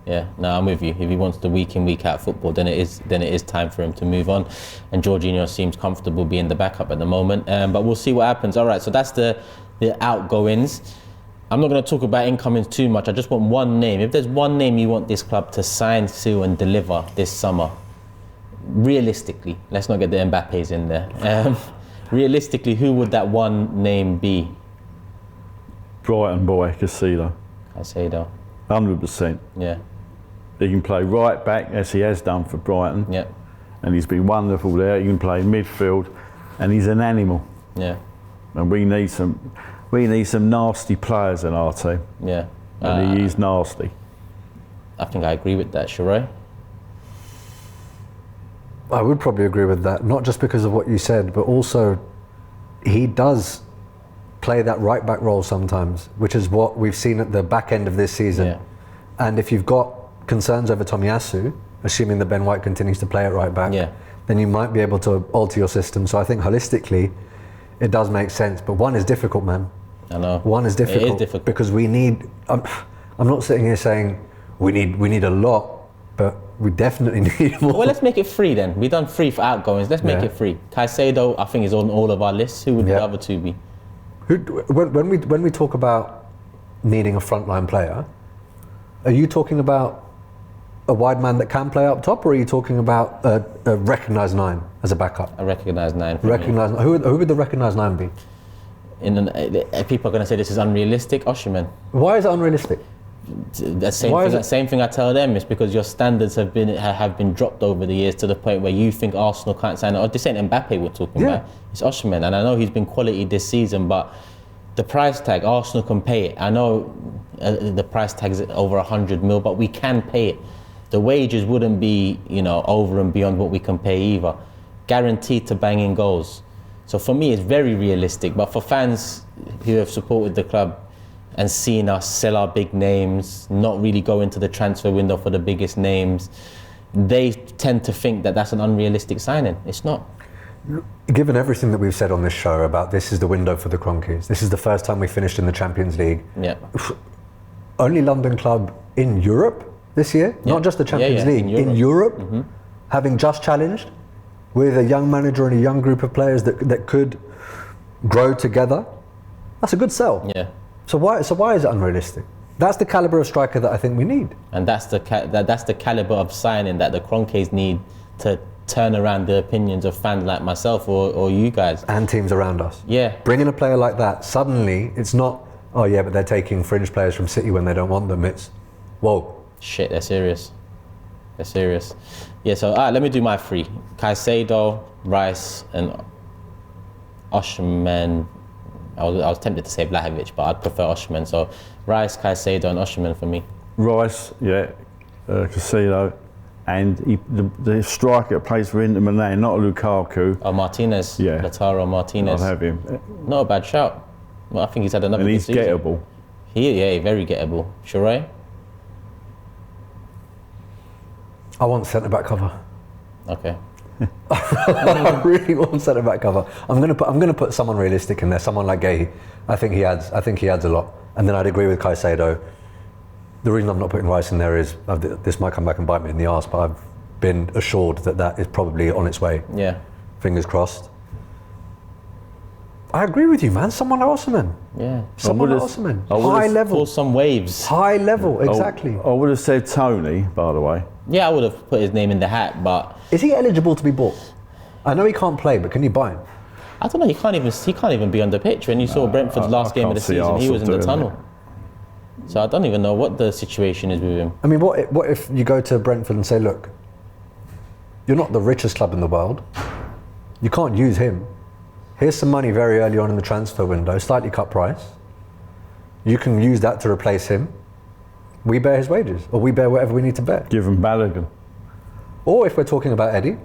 Speaker 2: Yeah, no, I'm with you. If he wants the week in, week out football, then it is time for him to move on. And Jorginho seems comfortable being the backup at the moment. But we'll see what happens. All right, so that's the outgoings. I'm not going to talk about incomings too much. I just want one name. If there's one name you want this club to sign, seal and deliver this summer, realistically, let's not get the Mbappes in there. Realistically, who would that one name be?
Speaker 3: Brighton boy, Caicedo. 100%.
Speaker 2: Yeah.
Speaker 3: He can play right back, as he has done for Brighton.
Speaker 2: Yeah.
Speaker 3: And he's been wonderful there. He can play midfield, and he's an animal.
Speaker 2: Yeah.
Speaker 3: And we need some nasty players in our team.
Speaker 2: Yeah.
Speaker 3: And he is nasty.
Speaker 2: I think I agree with that, Sheroy.
Speaker 4: I would probably agree with that, not just because of what you said, but also he does play that right back role sometimes, which is what we've seen at the back end of this season.
Speaker 2: Yeah.
Speaker 4: And if you've got concerns over Tomiyasu, assuming that Ben White continues to play at right back, then you might be able to alter your system. So I think holistically, it does make sense. But one is difficult, man.
Speaker 2: I know.
Speaker 4: One is difficult.
Speaker 2: It is difficult.
Speaker 4: Because we need, I'm not sitting here saying we need a lot, but we definitely need more.
Speaker 2: Well, let's make it free then. We've done free for outgoings. Let's make it free. Caicedo, I think, is on all of our lists. Who would the other two be?
Speaker 4: When we talk about needing a frontline player, are you talking about a wide man that can play up top, or are you talking about a recognised 9 as a backup?
Speaker 2: A recognised 9.
Speaker 4: Recognised. Who would the recognised 9 be?
Speaker 2: People are going to say this is unrealistic. Osimhen.
Speaker 4: Why is it unrealistic?
Speaker 2: The same thing I tell them is because your standards have been dropped over the years to the point where you think Arsenal can't sign it. Oh, this ain't Mbappe we're talking about. It's Osimhen, and I know he's been quality this season, but the price tag, Arsenal can pay it. I know the price tag is over 100 mil, but we can pay it. The wages wouldn't be, over and beyond what we can pay either. Guaranteed to bang in goals. So for me, it's very realistic. But for fans who have supported the club and seen us sell our big names, not really go into the transfer window for the biggest names, they tend to think that that's an unrealistic signing. It's not.
Speaker 4: Given everything that we've said on this show about this is the window for the Kroenkes, this is the first time we finished in the Champions League.
Speaker 2: Yeah.
Speaker 4: Only London club in Europe this year, not just the Champions League, in Europe, having just challenged with a young manager and a young group of players that could grow together. That's a good sell.
Speaker 2: Yeah.
Speaker 4: So why is it unrealistic? That's the caliber of striker that I think we need.
Speaker 2: And that's the caliber of signing that the Kroenkes need to turn around the opinions of fans like myself or you guys.
Speaker 4: And teams around us.
Speaker 2: Yeah.
Speaker 4: Bringing a player like that, suddenly it's not, oh yeah, but they're taking fringe players from City when they don't want them. It's, whoa. Shit,
Speaker 2: they're serious. They're serious. Yeah, so let me do my three. Caicedo, Rice and Osimhen. I was tempted to say Vlahovic, but I'd prefer Osimhen. So Rice, Caicedo and Osimhen for me.
Speaker 3: Rice, Caicedo, and the striker that plays for Inter Milan, not Lukaku.
Speaker 2: Oh, Martinez. Yeah. Lautaro Martinez.
Speaker 3: I'll have him.
Speaker 2: Not a bad shout. Well, I think he's had another good season.
Speaker 3: And he's gettable.
Speaker 2: Very gettable. Sheroy?
Speaker 4: I want centre-back cover.
Speaker 2: Okay.
Speaker 4: I really want centre-back cover. I'm gonna put someone realistic in there, someone like Gay. I think he adds a lot. And then I'd agree with Caicedo. The reason I'm not putting Rice in there is this might come back and bite me in the arse, but I've been assured that is probably on its way.
Speaker 2: Yeah.
Speaker 4: Fingers crossed. I agree with you, man. Someone like Osimhen.
Speaker 2: Yeah.
Speaker 4: Someone like Osimhen. High level.
Speaker 2: Pull some waves.
Speaker 4: High level, exactly.
Speaker 3: I would have said Tony, by the way.
Speaker 2: Yeah, I would have put his name in the hat, but...
Speaker 4: Is he eligible to be bought? I know he can't play, but can you buy him?
Speaker 2: I don't know, he can't even be on the pitch. When you saw Brentford's last game of the season, he was in the tunnel. So I don't even know what the situation is with him.
Speaker 4: I mean, what if you go to Brentford and say, look, you're not the richest club in the world. You can't use him. Here's some money very early on in the transfer window, slightly cut price. You can use that to replace him. We bear his wages, or we bear whatever we need to bear.
Speaker 3: Give him Balogun.
Speaker 4: Or if we're talking about Eddie.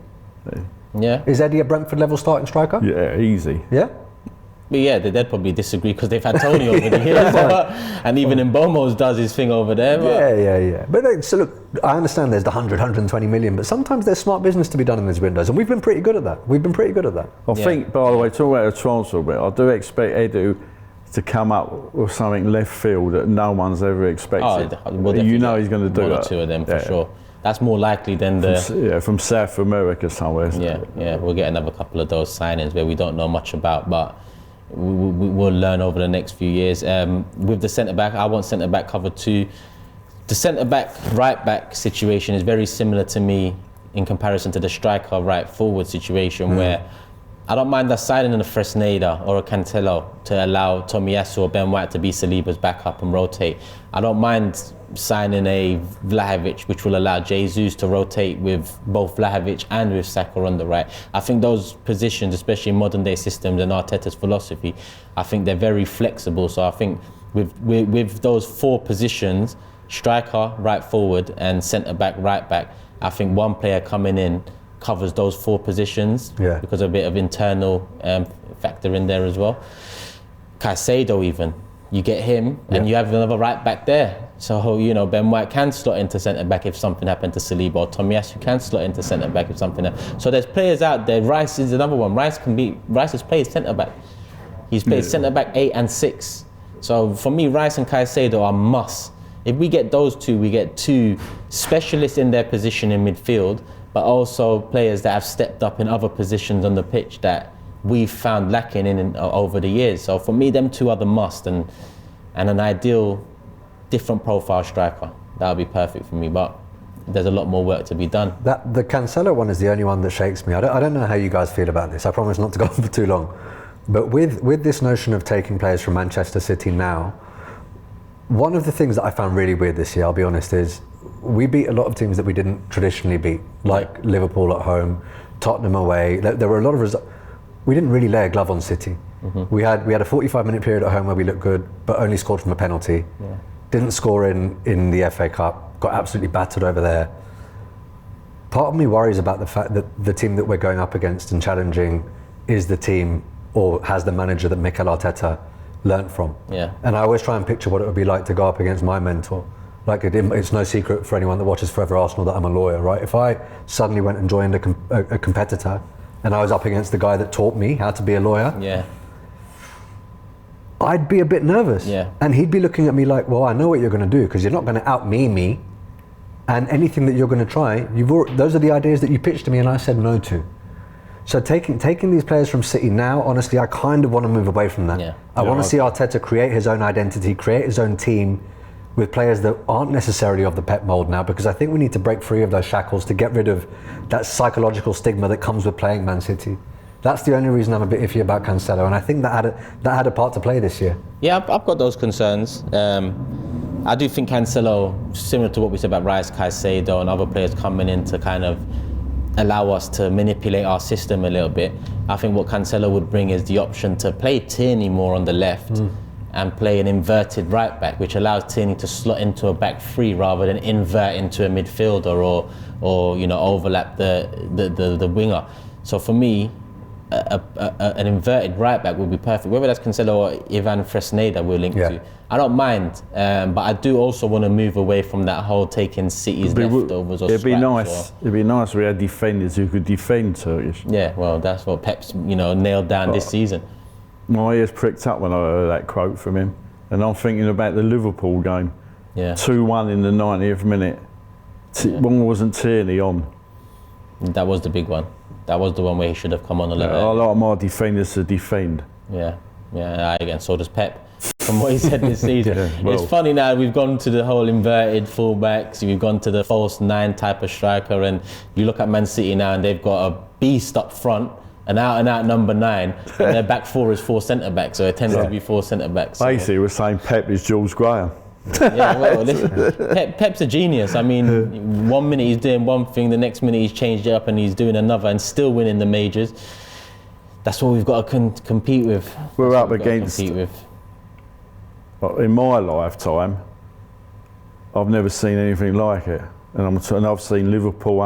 Speaker 2: Yeah.
Speaker 4: Is Eddie a Brentford level starting striker?
Speaker 3: Yeah, easy.
Speaker 4: Yeah?
Speaker 2: But yeah, they'd probably disagree because they've had Tony over the years. And even Mbomos does his thing over there.
Speaker 4: Yeah. But so look, I understand there's the 120 million, but sometimes there's smart business to be done in these windows, and we've been pretty good at that. I think, by the way, talking about the transfer bit, I do expect Edu to come up with something left field that no one's ever expected. You know he's going to do that.
Speaker 2: One or two of them for sure. That's more likely than
Speaker 3: from South America somewhere.
Speaker 2: Yeah, we'll get another couple of those signings where we don't know much about, but we'll learn over the next few years. With the centre back, I want centre back cover 2. The centre back, right back situation is very similar to me in comparison to the striker right forward situation, where I don't mind us signing a Fresneda or a Cancelo to allow Tomiyasu or Ben White to be Saliba's backup and rotate. I don't mind signing a Vlahovic, which will allow Jesus to rotate with both Vlahovic and with Saka on the right. I think those positions, especially in modern day systems and Arteta's philosophy, I think they're very flexible. So I think with those 4 positions, striker, right forward, and centre back, right back, I think one player coming in covers those 4 positions because of a bit of internal factor in there as well. Caicedo even, you get him and you have another right back there. So, you know, Ben White can slot into centre back if something happened to Saliba, or Tomiyasu can slot into centre back if something happened. So there's players out there. Rice is another one. Rice has played centre back. He's played centre back 8 and 6. So for me, Rice and Caicedo are must. If we get those 2, we get 2 specialists in their position in midfield, but also players that have stepped up in other positions on the pitch that we've found lacking in over the years. So for me, them 2 are the must, and an ideal different profile striker. That would be perfect for me, but there's a lot more work to be done.
Speaker 4: The Cancelo one is the only one that shakes me. I don't know how you guys feel about this. I promise not to go on for too long. But with this notion of taking players from Manchester City now, one of the things that I found really weird this year, I'll be honest, is we beat a lot of teams that we didn't traditionally beat, like Liverpool at home, Tottenham away. There were a lot of results. We didn't really lay a glove on City. We had a 45-minute period at home where we looked good, but only scored from a penalty. Didn't score in the FA Cup, got absolutely battered over there. Part of me worries about the fact that the team that we're going up against and challenging is the team, or has the manager that Mikel Arteta learnt from. And I always try and picture what it would be like to go up against my mentor. Like, it's no secret for anyone that watches Forever Arsenal that I'm a lawyer, right? If I suddenly went and joined a competitor and I was up against the guy that taught me how to be a lawyer, I'd be a bit nervous. And he'd be looking at me like, well, I know what you're going to do, because you're not going to out-me me, and anything that you're going to try, those are the ideas that you pitched to me and I said no to. So taking these players from City now, honestly, I kind of want to move away from that. I want to see Arteta create his own identity, create his own team with players that aren't necessarily of the Pep mould now, because I think we need to break free of those shackles to get rid of that psychological stigma that comes with playing Man City. That's the only reason I'm a bit iffy about Cancelo, and I think that had a part to play this year. Yeah,
Speaker 2: I've got those concerns. I do think Cancelo, similar to what we said about Rice, Caicedo and other players coming in to kind of allow us to manipulate our system a little bit. I think what Cancelo would bring is the option to play Tierney more on the left and play an inverted right back, which allows Tierney to slot into a back 3 rather than invert into a midfielder or you know, overlap the winger. So for me, an inverted right back would be perfect. Whether that's Cancelo or Ivan Fresneda we're linked to, I don't mind. But I do also want to move away from that whole taking City's leftovers or
Speaker 3: It'd be nice if we had defenders who could defend Turkish.
Speaker 2: Yeah, well, that's what Pep's nailed down this season.
Speaker 3: My ears pricked up when I heard that quote from him, and I'm thinking about the Liverpool game. 2-1 in the 90th minute. One wasn't Tierney on.
Speaker 2: That was the big one. That was the one where he should have come on a little.
Speaker 3: I like my defenders to defend.
Speaker 2: Again, so does Pep. From what he said this season. It's funny now, we've gone to the whole inverted fullbacks, we've gone to the false 9 type of striker, and you look at Man City now and they've got a beast up front, an out-and-out number 9, and their back 4 is 4 centre-backs, so it tends to be 4 centre-backs.
Speaker 3: Basically, we're saying Pep is Jules Graham.
Speaker 2: Listen, Pep's a genius. I mean, 1 minute he's doing one thing, the next minute he's changed it up and he's doing another and still winning the majors. That's what we've got to compete with.
Speaker 3: We're up against... In my lifetime, I've never seen anything like it. And I've seen Liverpool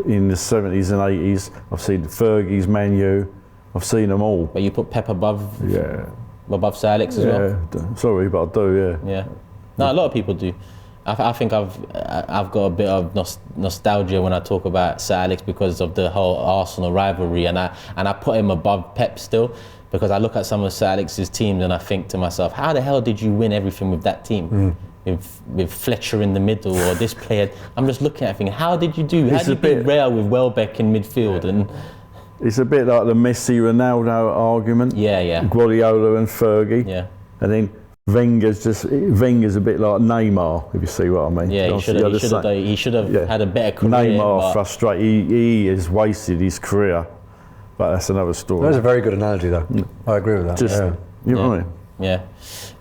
Speaker 3: in the 70s and 80s. I've seen Fergie's, Man U. I've seen them all.
Speaker 2: But you put Pep above Sir Alex as well?
Speaker 3: Yeah, sorry, but I do,
Speaker 2: Yeah. No, a lot of people do. I think I've got a bit of nostalgia when I talk about Sir Alex because of the whole Arsenal rivalry, and I put him above Pep still, because I look at some of Sir Alex's teams and I think to myself, how the hell did you win everything with that team? With Fletcher in the middle or this player? I'm just looking at it thinking, how did you do? How did you beat Real with Welbeck in midfield? And
Speaker 3: It's a bit like the Messi-Ronaldo argument.
Speaker 2: Yeah.
Speaker 3: Guardiola and Fergie.
Speaker 2: Yeah.
Speaker 3: And then Wenger's a bit like Neymar, if you see what I mean.
Speaker 2: Yeah, he should have had a better career.
Speaker 3: Neymar frustrated. He has wasted his career, but that's another story.
Speaker 4: That's a very good analogy, though. I agree with that.
Speaker 3: You know what I mean?
Speaker 2: Yeah.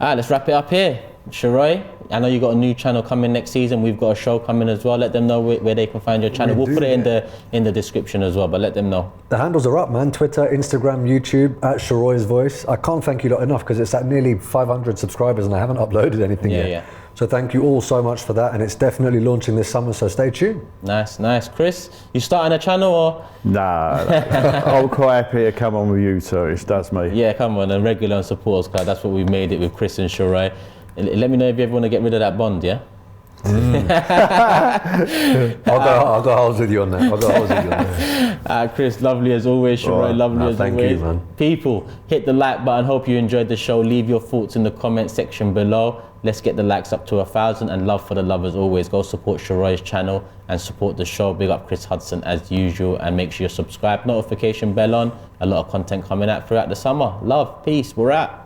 Speaker 2: All right, let's wrap it up here. Sheroy, I know you got a new channel coming next season. We've got a show coming as well. Let them know where they can find your channel. We'll put it in the description as well, but let them know. The handles are up, man. Twitter, Instagram, YouTube, at Sheroy's Voice. I can't thank you lot enough because it's at nearly 500 subscribers and I haven't uploaded anything yet. Yeah. So thank you all so much for that, and it's definitely launching this summer, so stay tuned. Nice. Chris, you starting a channel or? Nah. I'm quite happy to come on with you two. That's me. Yeah, come on, and regular and supporters club. That's what we've made it with Chris and Sheroy. Let me know if you ever want to get rid of that bond, yeah? I'll go holes with you on that. Chris, lovely as always. Sheroy, lovely as always. Thank you, man. People, hit the like button. Hope you enjoyed the show. Leave your thoughts in the comment section below. Let's get the likes up to 1,000, and love for the love as always. Go support Sheroy's channel and support the show. Big up Chris Hudson as usual, and make sure you subscribe. Notification bell on. A lot of content coming out throughout the summer. Love, peace. We're out.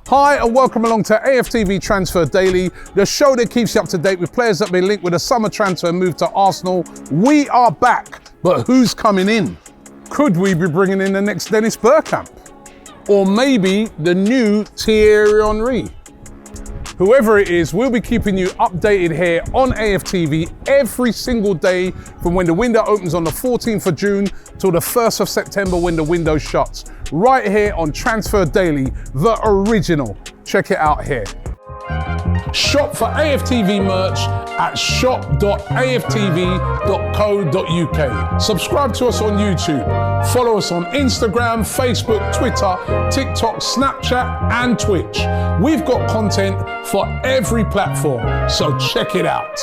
Speaker 2: Hi and welcome along to AFTV Transfer Daily, the show that keeps you up to date with players that have been linked with a summer transfer move to Arsenal. We are back, but who's coming in? Could we be bringing in the next Dennis Bergkamp? Or maybe the new Thierry Henry? Whoever it is, we'll be keeping you updated here on AFTV every single day from when the window opens on the 14th of June till the 1st of September when the window shuts. Right here on Transfer Daily, the original. Check it out here. Shop for AFTV merch at shop.aftv.co.uk. Subscribe to us on YouTube. Follow us on Instagram, Facebook, Twitter, TikTok, Snapchat, and Twitch. We've got content for every platform, so check it out.